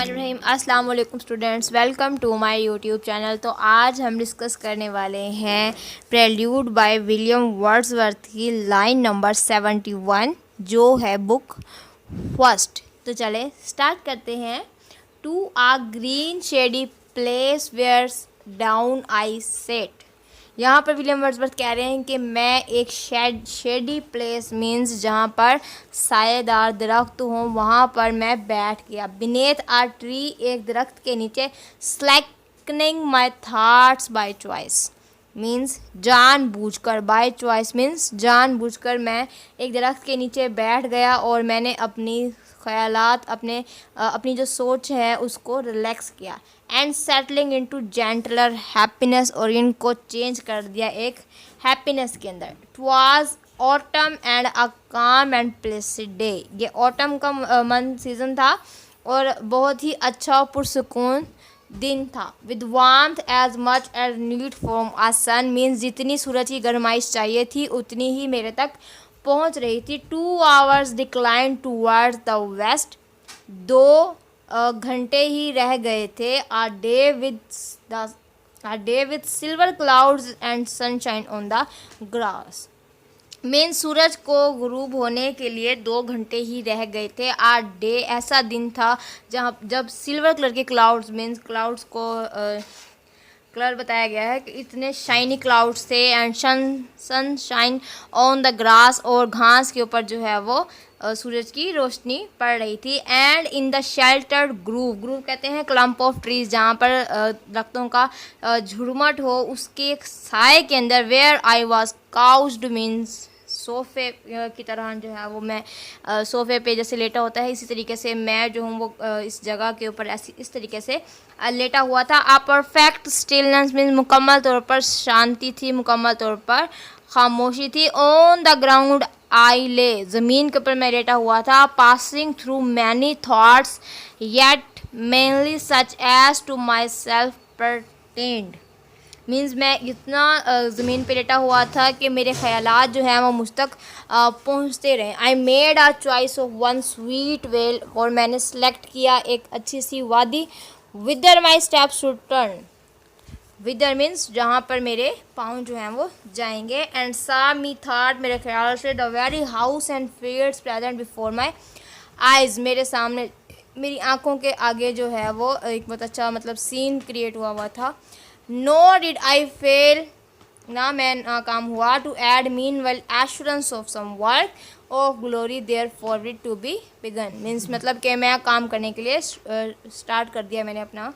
बिस्मिल्लाहिर्रहमानिर्रहीम। अस्सलाम वालेकुम students, welcome to my YouTube channel. तो आज हम डिस्कस करने वाले हैं प्रेल्यूड बाय विलियम वर्ड्सवर्थ की लाइन नंबर 71 जो है बुक फर्स्ट। तो चले स्टार्ट करते हैं। To a green shady place where down I sat. यहाँ पर विलियम वर्ड्सवर्थ कह रहे हैं कि मैं एक शेडी प्लेस मीन्स जहाँ पर सायेदार दरख्त हों वहाँ पर मैं बैठ गया। बिनेथ आ ट्री, एक दरख्त के नीचे। Slackening my thoughts by choice means जानबूझकर। बाय चॉइस मीन्स जानबूझकर मैं एक दरख्त के नीचे बैठ गया और मैंने अपनी ख्यालात अपनी जो सोच है उसको रिलैक्स किया। And settling into gentler happiness, और इनको चेंज कर दिया एक हैप्पीनेस के अंदर। It was autumn and a calm and placid day. ये ऑटम का मंथ सीज़न था और बहुत ही अच्छा और पुरसुकून दिन था। With warmth as much as need from a sun means जितनी सूरज की गर्माइश चाहिए थी उतनी ही मेरे तक पहुंच रही थी। 2 hours decline towards the west. 2 घंटे ही रह गए थे। A day with silver clouds and sunshine on the grass मेन सूरज को गुरूब होने के लिए 2 घंटे ही रह गए थे। आ डे ऐसा दिन था जब सिल्वर कलर के क्लाउड्स मीन्स क्लाउड्स को कलर बताया गया है कि इतने शाइनी क्लाउड्स थे। And sunshine on the grass, और घास के ऊपर जो है वो सूरज की रोशनी पड़ रही थी। And in the sheltered groove कहते हैं क्लम्प ऑफ ट्रीज, जहाँ पर दरख्तों का झुरमट हो, उसके साए के अंदर। वेयर आई वॉज काउच्ड मीन्स सोफ़े की तरह जो है वो मैं सोफ़े पे जैसे लेटा होता है इसी तरीके से मैं जो हूँ वो इस जगह के ऊपर इस तरीके से लेटा हुआ था। आ परफेक्ट स्टिलनेस मीन्स मुकम्मल तौर पर शांति थी, मुकम्मल तौर पर खामोशी थी। ऑन द ग्राउंड आई ले, ज़मीन के ऊपर मैं लेटा हुआ था। Passing through many thoughts yet mainly such as to myself pertained means मैं इतना ज़मीन पे लेटा हुआ था कि मेरे ख़यालात जो हैं वो मुझ तक पहुँचते रहे। I made a choice of one sweet vale, और मैंने सेलेक्ट किया एक अच्छी सी वादी। Whither my steps to turn, whither means जहाँ पर मेरे पाँव जो हैं वो जाएंगे। एंड सा मी थाट, मेरे ख्याल से। The very house and fields present before my eyes, मेरे सामने मेरी आँखों के आगे जो है वो एक बहुत अच्छा मतलब सीन क्रिएट हुआ था। Nor did I fail, ना मैं नाकाम हुआ। To add meanwhile assurance of some work of glory therefore it to be begun means मतलब कि मैं काम करने के लिए स्टार्ट कर दिया मैंने अपना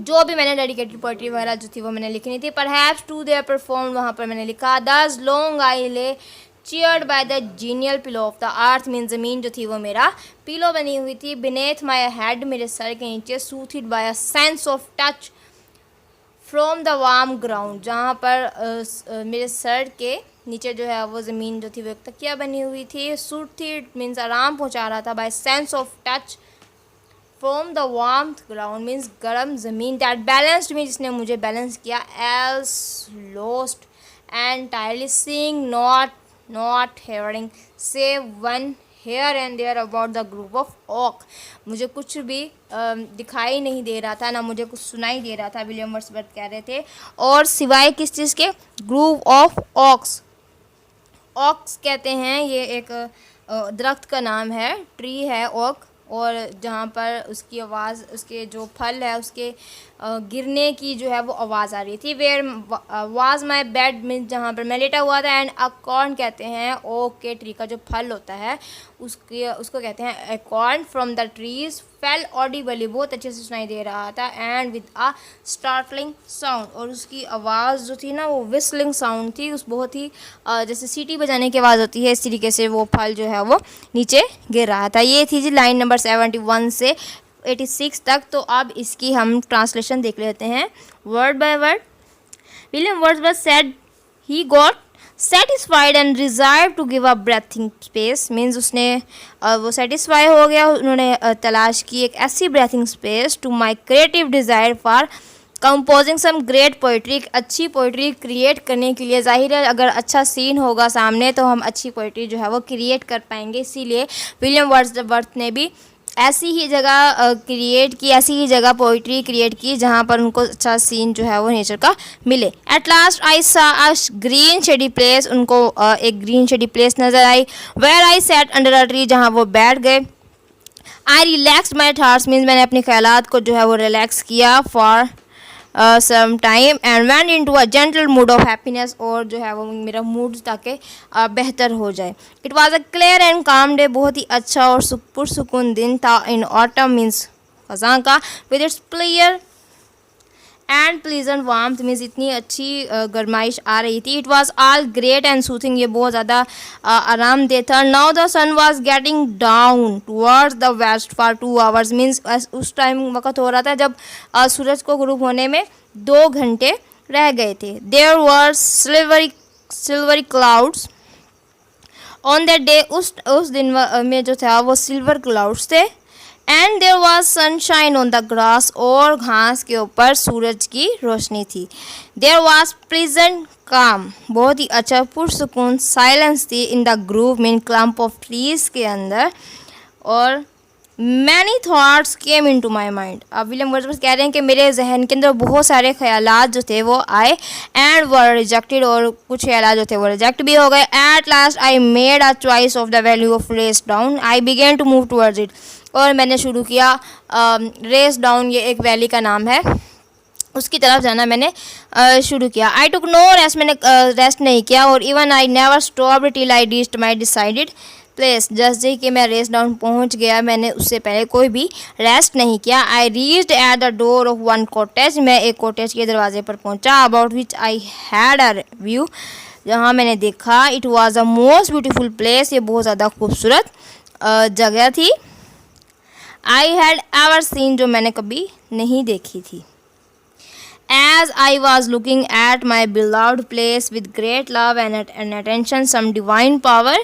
जो भी मैंने डेडिकेटेड पोइट्री वगैरह जो थी वो मैंने लिखनी थी। Perhaps to their performed, वहाँ पर मैंने लिखा। Thus long I lay cheered by the genial pillow of the earth means ज़मीन जो थी वो मेरा पिलो बनी हुई थी। Beneath my head, मेरे सर के नीचे। Soothed by a sense of touch from the warm ground, जहाँ पर मेरे सर के नीचे जो है वो ज़मीन जो थी वो एक तकिया बनी हुई थी। सूथिड मीन्स आराम पहुँचा रहा था। By sense of touch from the warm ground means गर्म ज़मीन। दैट बैलेंस्ड मीन जिसने मुझे बैलेंस किया। Else lost and tiredly seeing not hearing save one here and there about the group of oak, मुझे कुछ भी दिखाई नहीं दे रहा था, ना मुझे कुछ सुनाई दे रहा था। विलियम वर्ड्सवर्थ कह रहे थे, और सिवाय किस चीज़ के, ग्रुप ऑफ ऑक्स। ऑक्स कहते हैं ये एक दरख्त का नाम है, ट्री है ऑक, और जहाँ पर उसकी आवाज़, उसके जो फल है उसके गिरने की जो है वो आवाज़ आ रही थी। Where was my bed means जहाँ पर मैं लेटा हुआ था। एंड अकॉर्न कहते हैं ओक के ट्री का जो फल होता है उसको कहते हैं acorn. From the trees fell audibly, बहुत अच्छे से सुनाई दे रहा था। And with a startling sound, और उसकी आवाज़ जो थी ना वो विस्लिंग साउंड थी, उस बहुत ही जैसे सीटी बजाने की आवाज़ होती है इस तरीके से वो फल जो है वो नीचे गिर रहा था। ये थी जी लाइन नंबर 71 से 86 तक। तो अब इसकी हम ट्रांसलेशन देख लेते हैं word by word. William Wordsworth said he got satisfied and desire to give a breathing space means उसने वो सेटिस्फाई हो गया, उन्होंने तलाश की एक ऐसी breathing space to my creative desire for composing some great poetry, एक अच्छी पोइट्री क्रिएट करने के लिए। ज़ाहिर है अगर अच्छा सीन होगा सामने तो हम अच्छी पोइट्री जो है वो क्रिएट कर पाएंगे, इसीलिए विलियम वर्ड्सवर्थ ने भी ऐसी ही जगह क्रिएट की, ऐसी ही जगह पोइट्री क्रिएट की जहाँ पर उनको अच्छा सीन जो है वो नेचर का मिले। एट लास्ट आई सा अ ग्रीन शेडी प्लेस, उनको एक ग्रीन शेडी प्लेस नज़र आई। Where I sat under a tree, जहाँ वो बैठ गए। I relax my thoughts, means मैंने अपने ख्यालात को जो है वो रिलैक्स किया for some time and went into a gentle mood of happiness, और जो है वो मेरा मूड ताकि बेहतर हो जाए। It was a clear and काम डे, बहुत ही अच्छा और पुरसुकून दिन था। इन ऑटम मीन्स खज़ां का, with its clear and pleasant warmth, means इतनी अच्छी गरमाइश आ रही थी। It was all great and soothing, ये बहुत ज़्यादा आरामदेह था। Now the sun was getting down towards the west for 2 hours, means उस टाइम वक्त हो रहा था जब सूरज को गुरूब होने में 2 घंटे रह गए थे। There were silvery clouds on that day, उस दिन में जो था वो सिल्वर क्लाउड्स थे। And there was sunshine on the grass, और घास के ऊपर सूरज की रोशनी थी। देयर वॉज प्लीजेंट काम, बहुत ही अच्छा पुरसुकून साइलेंस थी in the grove, mean clump of trees के अंदर। और many thoughts came into my mind, अब विलियम वर्ड्सवर्थ कह रहे हैं कि मेरे जहन के अंदर बहुत सारे ख्यालात जो थे वो आए। एंड वर रिजेक्टेड, और कुछ ख्यालात जो थे वो रिजेक्ट भी हो गए। At last I made a choice of the value of race down, I began to move towards it, और मैंने शुरू किया रेस डाउन, ये एक वैली का नाम है, उसकी तरफ जाना मैंने शुरू किया। आई टुक नो रेस्ट, मैंने रेस्ट नहीं किया। और even I never stopped till I reached my decided place, जैसे कि मैं रेस डाउन पहुंच गया, मैंने उससे पहले कोई भी रेस्ट नहीं किया। I reached at the door of one cottage, मैं एक कॉटेज के दरवाजे पर पहुंचा। About which I had a view, जहाँ मैंने देखा। It was a most beautiful place, ये बहुत ज़्यादा खूबसूरत जगह थी। आई हैड एवर सीन, जो मैंने कभी नहीं देखी थी। As I was looking at my beloved place with great love and attention, some divine power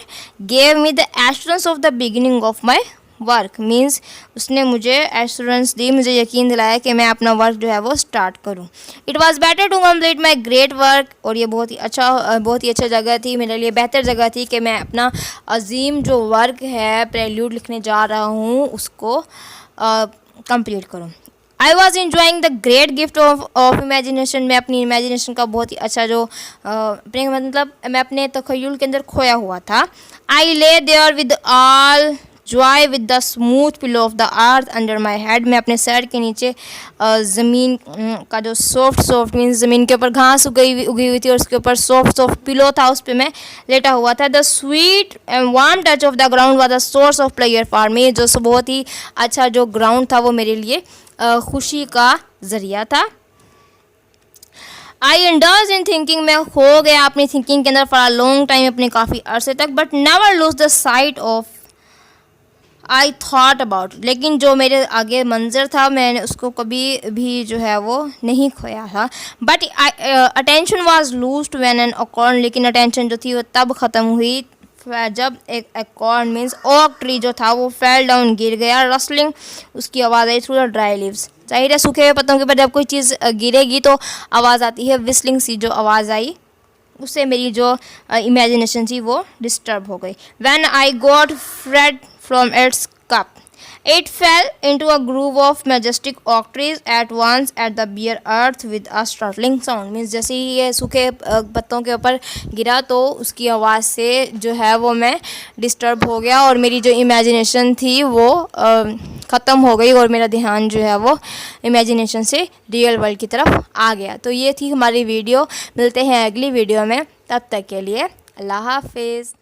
gave me the assurance of the beginning of my work. Means उसने मुझे assurance दी, मुझे यकीन दिलाया कि मैं अपना वर्क जो है वो स्टार्ट करूं। It was better to complete my great work, और ये बहुत ही अच्छा जगह थी, मेरे लिए बेहतर जगह थी कि मैं अपना अजीम जो वर्क है, प्रेल्यूड लिखने जा रहा हूँ, उसको कंप्लीट करूँ। I was enjoying the great gift of imagination, मैं अपनी इमेजिनेशन का बहुत ही अच्छा जो अपने मतलब मैं अपने तखय्युल के अंदर खोया हुआ था। I lay there with all joy with the smooth pillow of the earth under my head, मैं अपने सर के नीचे ज़मीन का जो सॉफ्ट मीन्स ज़मीन के ऊपर घास उगी हुई थी, और उसके ऊपर सॉफ्ट पिलो था, उस पर मैं लेटा हुआ था। The sweet and warm touch of the ground was the source of player for me, जो बहुत ही अच्छा जो ग्राउंड था वो मेरे लिए खुशी का ज़रिया था। आई इंडल्ज इन थिंकिंग, मैं खो गया अपनी थिंकिंग के अंदर फॉर अ लॉन्ग टाइम, अपने काफ़ी अरसे तक। But never lose the site of I thought about, लेकिन जो मेरे आगे मंजर था मैंने उसको कभी भी जो है वो नहीं खोया था। But attention was lose when an acorn, लेकिन अटेंशन जो थी वो तब ख़त्म हुई जब एक अकॉर्न मीन्स ओक ट्री जो था वो फेल डाउन, गिर गया। रसलिंग, उसकी आवाज़ आई थ्रू द ड्राई लीव्स, जाहिर है सूखे हुए पत्तों के ऊपर जब कोई चीज़ गिरेगी तो आवाज़ आती है। विस्लिंग सी जो आवाज़ आई, उससे मेरी जो इमेजिनेशन थी वो डिस्टर्ब हो गई। When I got freed from its cup, it fell into a groove of majestic oak trees at once at the bare earth with a startling sound. Means जैसे ही ये सूखे पत्तों के ऊपर गिरा तो उसकी आवाज़ से जो है वो मैं डिस्टर्ब हो गया, और मेरी जो इमेजिनेशन थी वो ख़त्म हो गई, और मेरा ध्यान जो है वो इमेजिनेशन से रियल वर्ल्ड की तरफ आ गया। तो ये थी हमारी वीडियो, मिलते हैं अगली वीडियो में, तब तक के लिए अल्लाह हाफिज़।